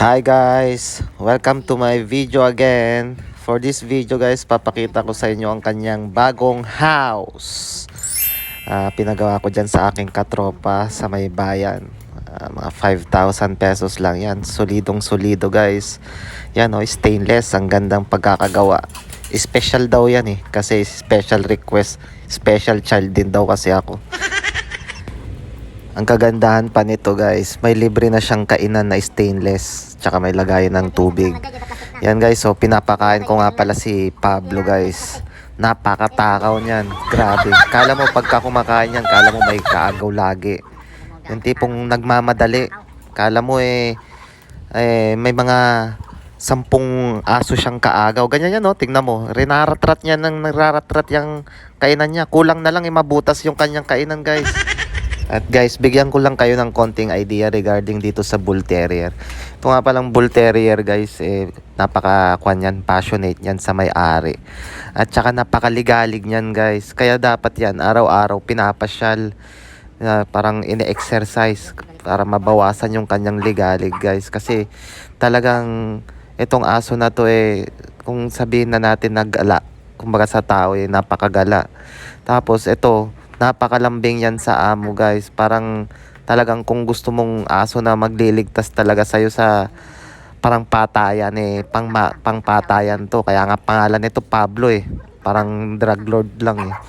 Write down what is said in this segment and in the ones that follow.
Hi guys! Welcome to my video again. For this video guys, papakita ko sa inyo ang kanyang bagong house. Pinagawa ko dyan sa aking katropa sa may bayan. Mga 5,000 pesos lang yan. Solidong solido guys. Yan stainless. Ang gandang pagkakagawa. Special daw yan kasi special request. Special child din daw kasi ako. Ang kagandahan pa nito guys, may libre na siyang kainan na stainless, tsaka may lagayan ng tubig. Yan guys, so pinapakain ko nga pala si Pablo guys. Napakatakaw niyan, grabe. Kala mo pagka kumakain yan, kala mo may kaagaw lagi. Yung tipong nagmamadali. Kala mo may mga 10 aso siyang kaagaw. Ganyan yan tingnan mo. Rinaratrat niya ng nararatrat yung kainan niya. Kulang na lang mabutas yung kanyang kainan guys. At guys, bigyan ko lang kayo ng konting idea regarding dito sa Bull Terrier. Ito nga palang Bull Terrier guys, passionate yan sa may-ari. At saka napakaligalig niyan guys. Kaya dapat yan, araw-araw pinapasyal. Parang ine-exercise para mabawasan yung kanyang ligalig guys. Kasi talagang itong aso na to kung sabihin na natin nagala, kumbaga sa tao napakagala. Tapos ito, napakalambing yan sa amo guys. Parang talagang kung gusto mong aso na magliligtas talaga sa'yo sa parang patayan pangpatayan to. Kaya nga pangalan nito Pablo Parang drug lord lang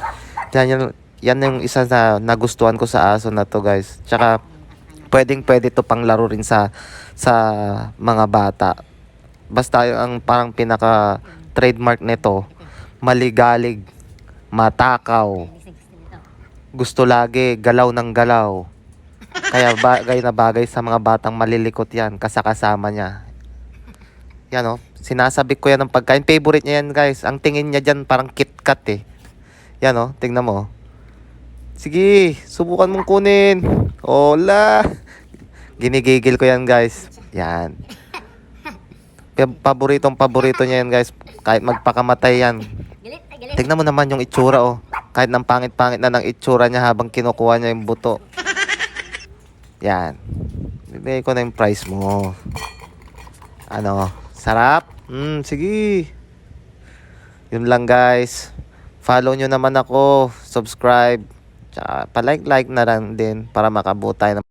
Yan yung isa na nagustuhan ko sa aso na to guys. Tsaka pwede to pang laro rin sa mga bata. Basta ang parang pinaka trademark nito, maligalig, matakaw, gusto lagi galaw ng galaw. Kaya bagay na bagay sa mga batang malilikot yan kasama niya. Yan sinasabi ko yan ng pagkain. Favorite niya yan guys. Ang tingin niya dyan parang KitKat Yan tingnan mo. Sige, subukan mong kunin. Hola. Ginigigil ko yan guys. Yan. Paborito niya yan guys. Kahit magpakamatay yan. Tignan mo naman yung itsura Kahit ng pangit-pangit na ng itsura niya habang kinukuha niya yung buto. Yan. Bibigay ko na yung price mo. Ano? Sarap? Sige. Yun lang guys. Follow nyo naman ako. Subscribe. Tsaka pa-like na lang din para makabuo tayo ng